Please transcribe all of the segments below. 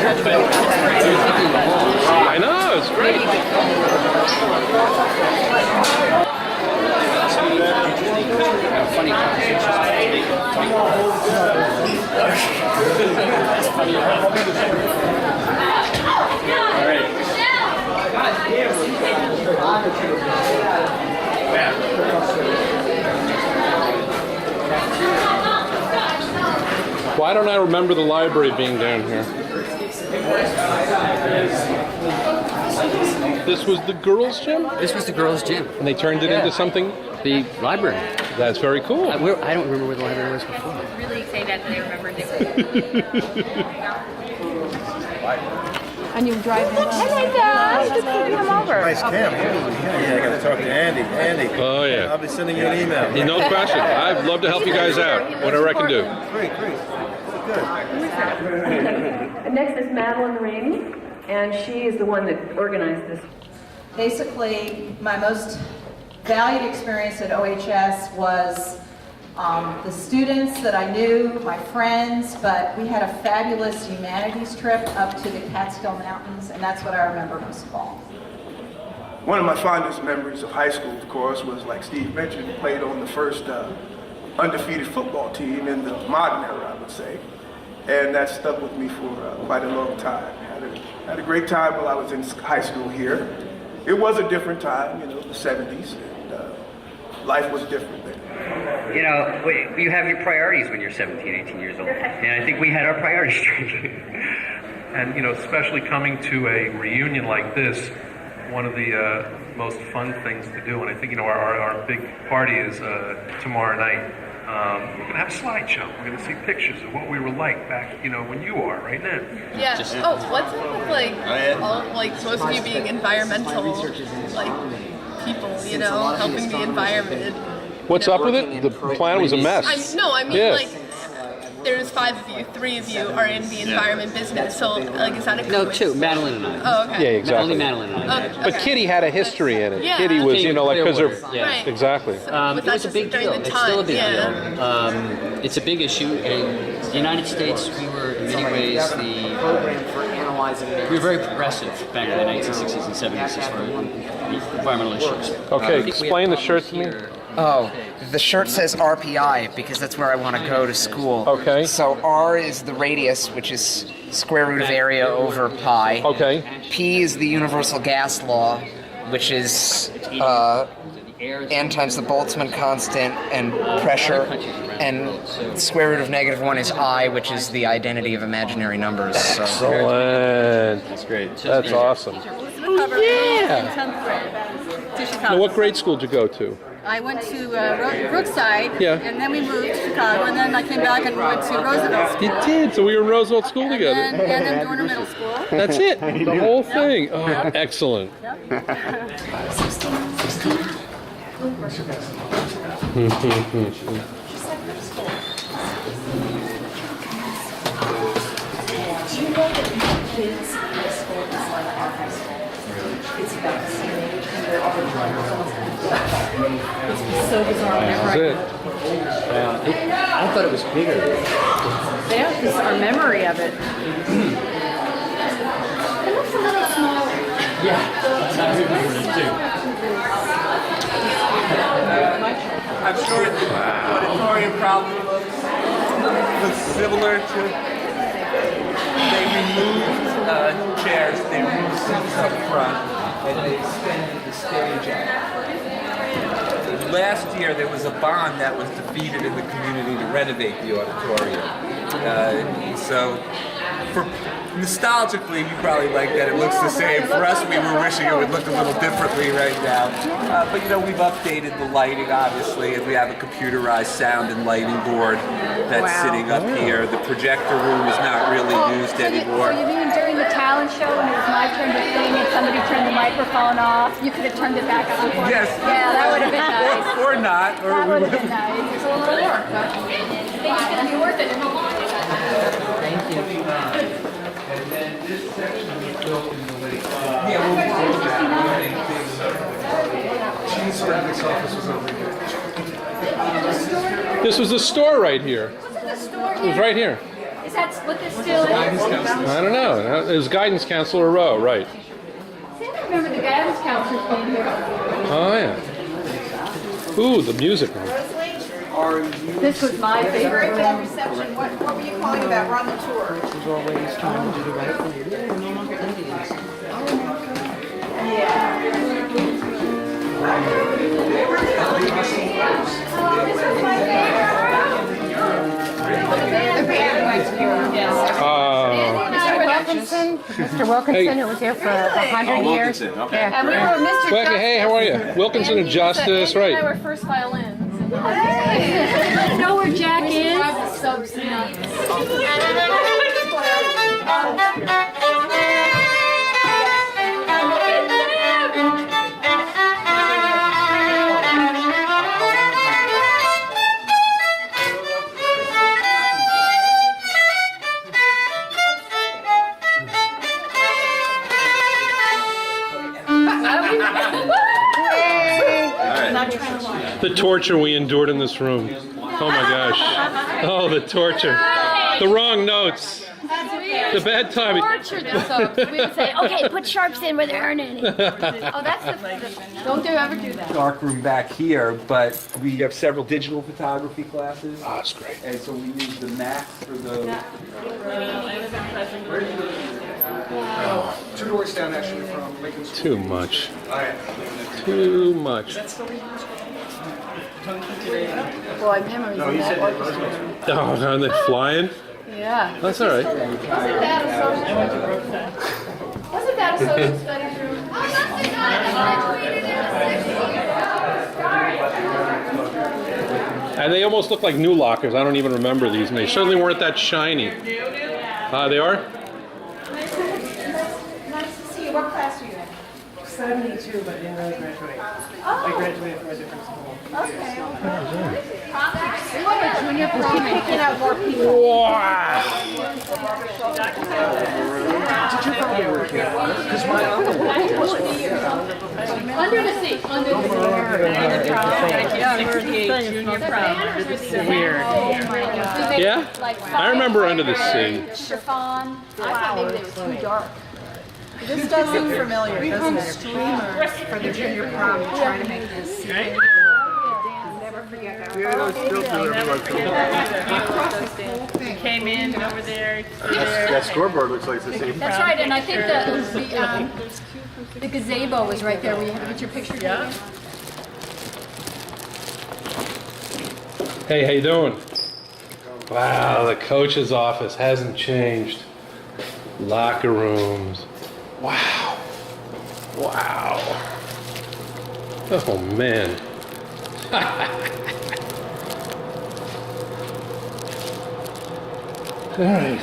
I know, it's great. Funny Why don't I remember the library being down here? This was the girls' gym? This was the girls' gym. And they turned it into something? The library. That's very cool. I don't remember where the library was before. I'm really excited that I remembered it. And you drive in. Hey, Dad. Just come over. Nice camp. Yeah, I got to talk to Andy. Andy. Oh, yeah. I'll be sending you an email. No question. I'd love to help you guys out. Whatever I can do. Great. Good. Next is Madeline Ring, and she is the one that organized this. Basically, my most valued experience at OHS was the students that I knew, my friends, but we had a fabulous humanities trip up to the Catskill Mountains, and that's what I remember most of all. One of my fondest memories of high school, of course, was, like Steve mentioned, played on the first undefeated football team in the modern era, I would say. And that stuck with me for quite a long time. Had a great time while I was in high school here. It was a different time, the 70s, and life was different then. You have your priorities when you're 17, 18 years old. And I think we had our priorities straight. And, especially coming to a reunion like this, one of the most fun things to do, and I think, our big party is tomorrow night. We're going to have a slideshow. We're going to see pictures of what we were like back, when you are right now. Yeah. What's up with all most of you being environmental people, helping the environment? What's up with it? The planet was a mess. There's 5 of you, 3 of you are in the environment business, so is that a No, 2, Madeline and I. Oh, okay. Yeah, exactly. Only Madeline and I. Okay. But Kitty had a history in it. Yeah. Kitty was, because of... Yeah. Right. Exactly. It was a big deal. It's still a big deal. It's a big issue. In the United States, we were in many ways we were very progressive back in the 1960s and 70s as far as environmental issues. Okay, explain the shirt to me. Oh, the shirt says RPI because that's where I want to go to school. Okay. So R is the radius, which is square root of area over pi. Okay. P is the universal gas law, which is N times the Boltzmann constant and pressure. And square root of -1 is I, which is the identity of imaginary numbers. So. Excellent. That's great. That's awesome. Yeah. Now, what grade school did you go to? I went to Brookside, Yeah. and then we moved to Chicago, and then I came back and went to Roosevelt School. You did. So we were in Roosevelt School together. And then Dorner Middle School. That's it. The whole thing. Oh, excellent. So bizarre. That's it. I thought it was bigger. Yeah, because our memory of it. It looks a little smaller. Yeah, I remember it too. I'm sure the auditorium probably looks similar to. They removed chairs, they removed seats up front, and they extended the stage out. Last year there was a bond that was defeated in the community to renovate the auditorium. So, nostalgically, you probably like that. It looks the same. For us, we were wishing it would look a little differently right now. But we've updated the lighting, obviously, and we have a computerized sound and lighting board that's sitting up here. The projector room is not really used anymore. So you mean during the talent show when it was my turn to sing and somebody turned the microphone off, you could have turned it back on? Yes. Yeah, that would have been nice. Or not. Or That would have been nice. It's a little work, but it's going to be worth it in the long run. Thank you. And then this section is built in the late. Yeah, we'll Chief's forensics office was over here. This was the store right here. The store It was right here. Is that what this still is? I don't know. It was guidance counselor row, right? See, I remember the guidance counselors being here. Oh yeah. Ooh, the music room. This was my favorite That room. reception, what were you calling about? We're on the tour. Mr. Wilkinson, who was here for 100 years. And we were Mr. Becky, hey, how are you? Wilkinson and Justice, Andy and I right? were first violins. You know where Jack is? The torture we endured in this room. Oh my gosh. Oh, the torture. The wrong notes. The bad timing. Tortured themselves. We would say, okay, put sharps in where there aren't any. Oh, that's the don't ever do that. Dark room back here, but we have several digital photography classes. Oh, that's great. And so we use the Macs for the. Two doors down, actually, from Lincoln's. Too much. Too much. Well, I memorized that orchestra. Oh, are they flying? Yeah. That's all right. Wasn't that a social studies room? And they almost look like new lockers. I don't even remember these. And they certainly weren't that shiny. They are? Nice to see you. What class are you in? 72, but didn't really graduate. I graduated from a different school. Okay. We want a junior prom. Picking out more people. Did you probably work here? Because my uncle Under the seat. Under the seat. Junior prom. weird. Oh my God. Yeah? I remember Under the Sea. Chiffon. I thought maybe they were too dark. This does look familiar, doesn't it? Streamers for the junior prom, trying to make this. Never forget that. Came in over there. That scoreboard looks like the same. That's right, and I think that the gazebo was right there. Where you had to get your picture taken. Hey, how you doing? Wow, the coach's office hasn't changed. Locker rooms. Wow. Wow. Oh, man. All right.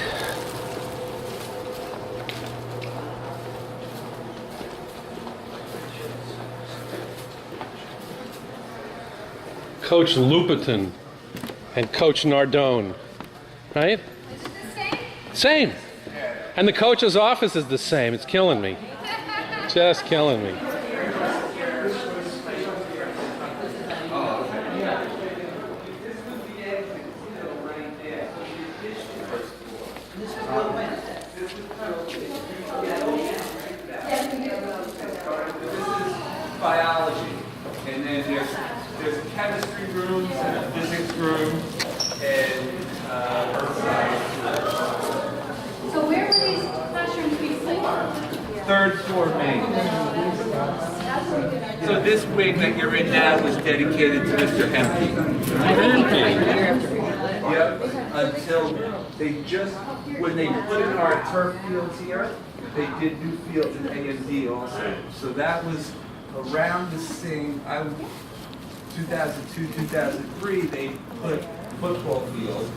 Coach Lupiton and Coach Nardone, right? Is it the same? Same. And the coach's office is the same. It's killing me. Just killing me. Biology, and then there's chemistry rooms and a physics room and earth science. So where will these classrooms be for? Third floor main. So this wing that you're in now was dedicated to Mr. MP. Yep. Until they just, when they put in our turf fields here, they did new fields in A&D also. So that was around the same, 2002, 2003, they put football field.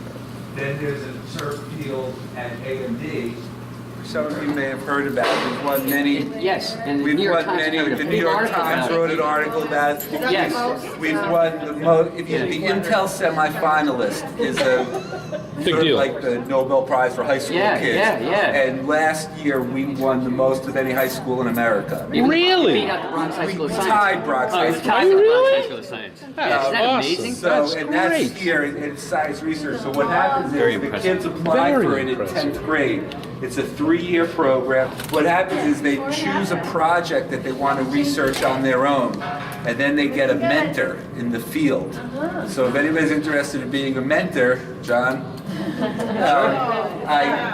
Then there's a turf field at A&D. Some of you may have heard about it. We've won many. Yes, and the We've New York won Times many. wrote a The New big York article Times about it. wrote an article about it. Yes. We've won the most. The Intel semifinalist is a Big sort of deal. like the Nobel Prize for high school Yeah, kids. yeah, yeah. And last year we won the most of any high school in America. Really? Beat out the Bronx High School of We Science. tied Bronx High we School. tied the Bronx High School of Science. That's Isn't that awesome. amazing? So, That's and great. that's here in science research. So what happens Very is the impressive. kids apply Very for it in impressive. 10th grade. It's a 3-year program. What happens is they choose a project that they want to research on their own, and then they get a mentor in the field. So if anybody's interested in being a mentor, John,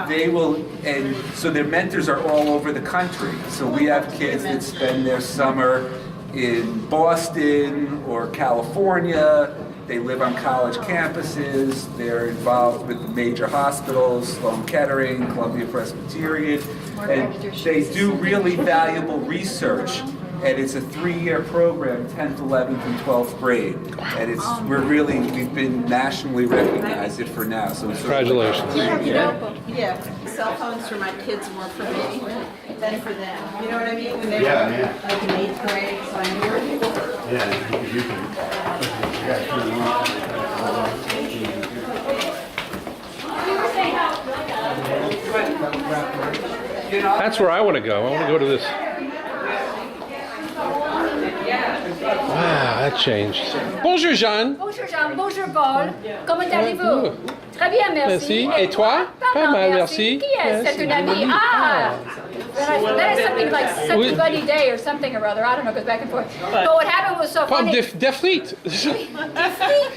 they will, and so their mentors are all over the country. So we have kids that spend their summer in Boston or California. They live on college campuses. They're involved with the major hospitals, Sloan Kettering, Columbia Presbyterian, and they do really valuable research. And it's a 3-year program, 10th, 11th, and 12th grade. And we've been nationally recognized it for now. So it's Congratulations. Yeah, cell phones for my kids more for me than for them. You know what I mean? When they were like in 8th grade, so I knew where people were. That's where I want to go. I want to go to this. Wow, that changed. Bonjour, Jeanne. Bonjour Jean, bonjour Paul. Comment allez-vous? Très bien, merci. Merci. Et toi? Pas mal, merci. Qui est Yes. cette une amie? Ah! That is something like such Oui. a buddy day or something or other. I don't know, it goes back and forth. But what happened was so Comme funny. Defleet.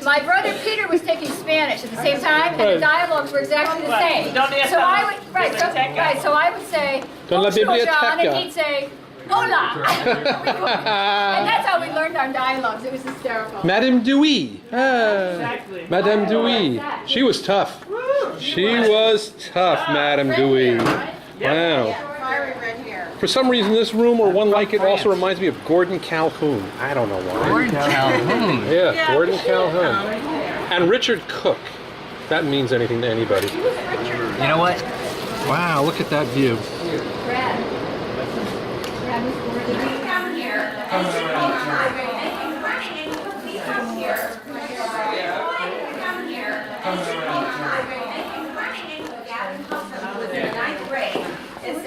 My brother Peter was taking Spanish at the same time, and the Right. dialogues were exactly the same. So I would, so I would say, Dans la Bonjour, John, and biblioteca. he'd say, Hola! And that's how we learned our dialogues. It was hysterical. Madame Dewey. Madame Dewey. She was tough. She was tough, Madame Dewey. Wow. Fiery red hair. For some reason, this room or one like it also reminds me of Gordon Calhoun. I don't know why. Gordon Calhoun. Yeah, Gordon Calhoun. And Richard Cook. That means anything to anybody. You know what? Wow, look at that view.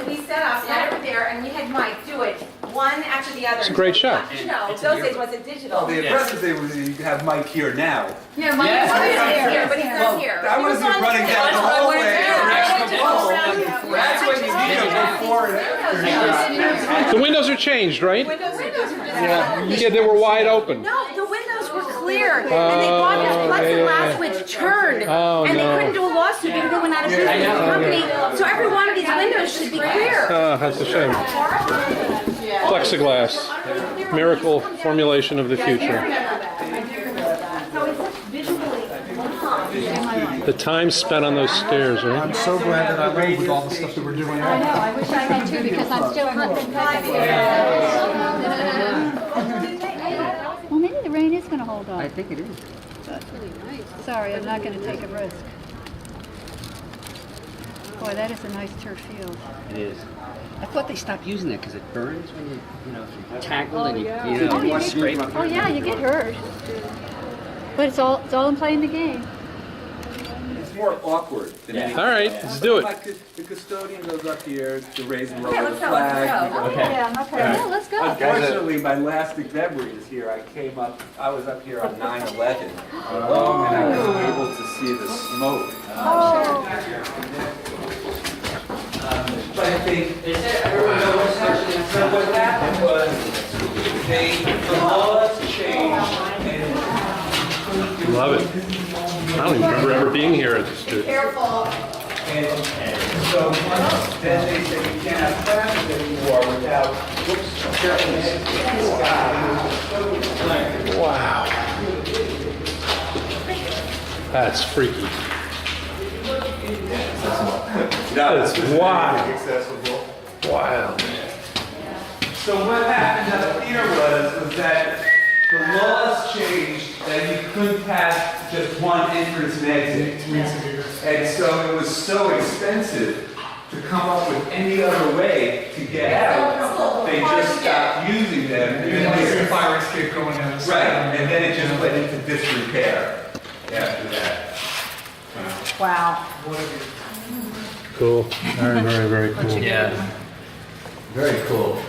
We set up right over there, and we had Mike do it one after the other. It's a great shot. You know, those days wasn't digital. the impressive thing was you have Mike here now. Yeah, Mike is here, but he's not here. I wasn't running down the hallway. That's when you need him before and after. The windows are changed, right? Yeah, they were wide open. No, the windows were clear, and they bought this plexiglass which churned, Oh, and they no. couldn't do a lawsuit because they went out of business as a company. So every one of these windows should be clear. Oh, that's a shame. Plexiglass. Miracle formulation of the future. The time spent on those stairs, right? I'm so glad that I rode with all the stuff that we're doing I know, now. I wish I had too, because I'm still hunting. Well, maybe the rain is going to hold I on. think it is. Sorry, I'm not going to take a risk. Boy, that is a nice turf field. It is. I thought they stopped using that because it burns when you if you tackle and you scrape. Oh yeah, you get hurt. But it's all in playing the game. It's more awkward than anything. All right, let's do it. The custodian goes up here to raise and lower Okay, the let's go, flag. let's go. Yeah, okay. Yeah, let's go. Unfortunately, my lasting memory is here. I was up here on 9/11, and I was able to see the smoke. But I think everyone knows so what happened was the laws changed and Love it. I don't even remember ever being here as a student. Careful. and so then they said you can't have classes anymore without Wow. That's freaky. That's wild. Wow. So what happened up here was that the laws changed that you couldn't have just one entrance and exit. And so it was so expensive to come up with any other way to get out. They just stopped using them. The fire escape going down the side. Right, and then it just went into disrepair after that. Wow. Cool. Very, very, very cool. Yeah. Very cool.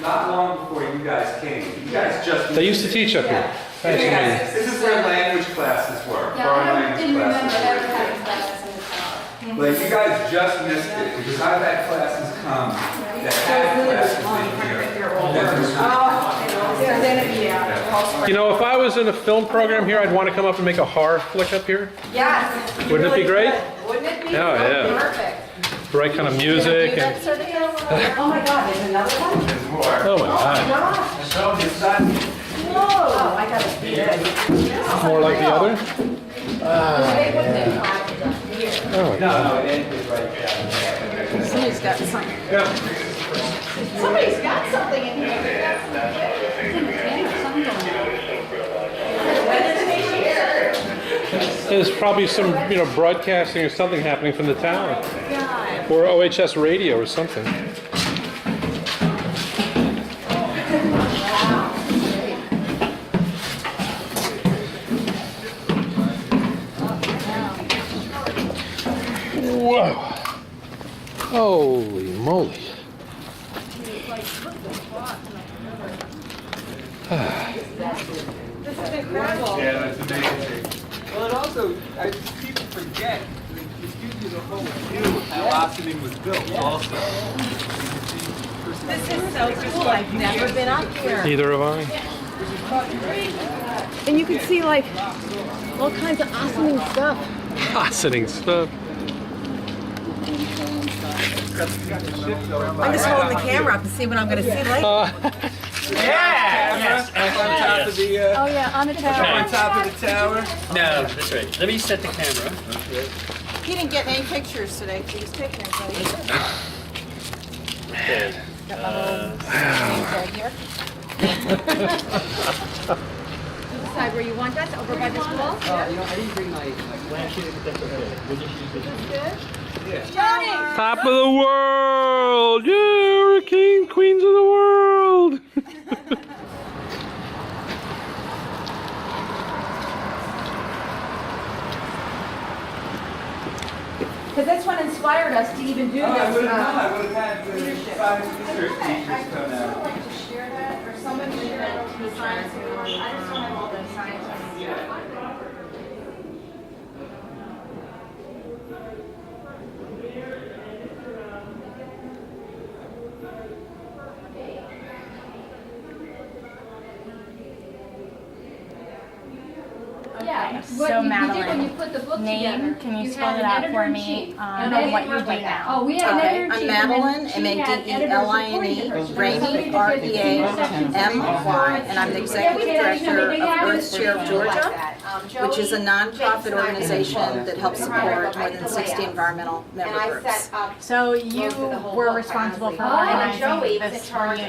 Not long before you guys came, you guys just... They used to teach up here. Fascinating. This is where language classes were, foreign language classes. Like, you guys just missed it, because I've had classes come that had classes in here. You know, if I was in a film program here, I'd want to come up and make a horror flick up here. Yes. Wouldn't it be great? Wouldn't it be? Oh, yeah. Perfect. The right kind of music. Do that And, sort of thing? Oh my God, there's another one? There's more. oh my God. Whoa, I gotta see it. More like the other? Oh my God. No, it is right there. Somebody's got something. Somebody's got something in here. There's probably some, broadcasting or something happening from the town. Or OHS radio or something. Whoa! Holy moly. This is incredible. Yeah, that's amazing. Well, it also, people forget, it gives you the whole view of how Ossining was built also. This is so cool. I've never been up here. Neither have I. And you can see like all kinds of Ossining stuff. Fascinating stuff. I'm just holding the camera up to see what I'm going to see later. Yes! On top of the, Oh yeah, on the tower. on top of the tower. No, that's right. Let me set the camera. He didn't get any pictures today. Please take them, please. Got my little right here. Decide where you want us, over by this wall? I didn't bring my flashlight, but that's okay. We'll just use it. Johnny! Top of the world! Yeah, we're queens of the world! Because that's what inspired us to even do I this. would have had the science research teachers come I out. would like to share that, or somebody share that to the science. I just don't have all the science. Yeah. So What you did Madeline, when you put the book name, together, can you you spell had it an out editor for in me, chief. and what you do now? Oh, we had an Okay, editor in I'm chief, Madeline, and then she had editors M-A-D-E-L-I-N-E, reporting to her. Rainey, R-E-A-M-Y, and I'm the executive director of Earth Cheer of Georgia, which is a nonprofit organization that helps support more than 60 environmental member groups. So you were responsible for organizing this reunion.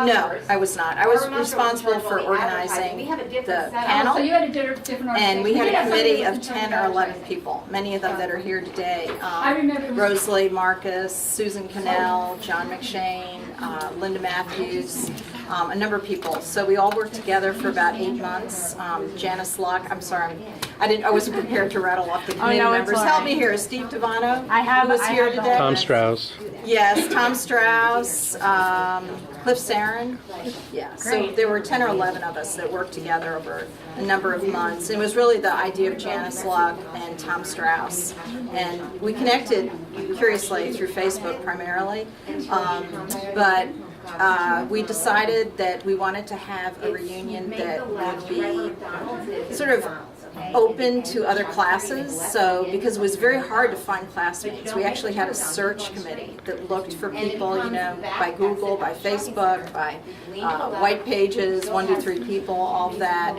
No, I was not. I was responsible for organizing the panel. So you had a different organization. And we had a committee of 10 or 11 people, many of them that are here today. I remember- Rosalie Marcus, Susan Cannell, John McShane, Linda Matthews, a number of people. So we all worked together for about 8 months. Janice Luck, I'm sorry, I wasn't prepared to rattle off the committee no, it's members. all Help right. me here, Steve Devano, I have- who was I here have the today. Tom Strauss. Yes, Tom Strauss, Cliff Sarin. Yeah, so Great. there were 10 or 11 of us that worked together over a number of months. It was really the idea of Janice Luck and Tom Strauss. And we connected, curiously, through Facebook primarily. But we decided that we wanted to have a reunion that would be sort of open to other classes. So because it was very hard to find classmates, we actually had a search committee that looked for people, by Google, by Facebook, by white pages, 1, 2, 3 people, all of that.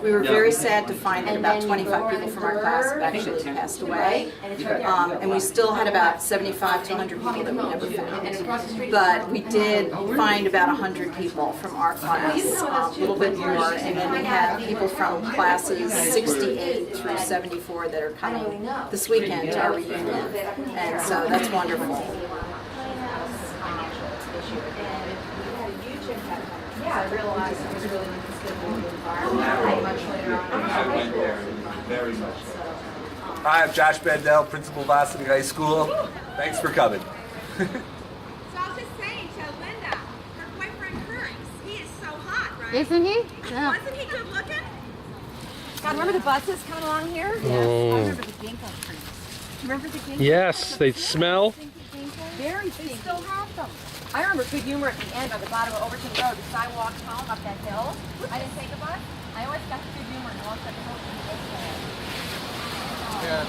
We were very sad to find that about 25 people from our class have actually passed away. And we still had about 75 to 100 people that we never found. But we did find about 100 people from our class, a little bit more, and then we had people from classes 68 through 74 that are coming this weekend to our reunion, and so that's wonderful. Yeah, I realized I was really interested in the environment much later on. I went there, very much so. Hi, I'm Josh Bendel, principal of Ossining High School. Thanks for coming. So I was just saying to Linda, her boyfriend Kurt, he is so hot, right? Isn't he? Yeah. Wasn't he good looking? God, remember the buses coming along here? Yes. Oh. I remember the ginkgo trees. Remember the ginkgo? Yes, they smell. Very stinky. They still have them. I remember Good Humor at the end on the bottom of Overton Road. The sidewalks home up that hill. I didn't take a bus. I always got to Good Humor and walked up the hill. Yeah.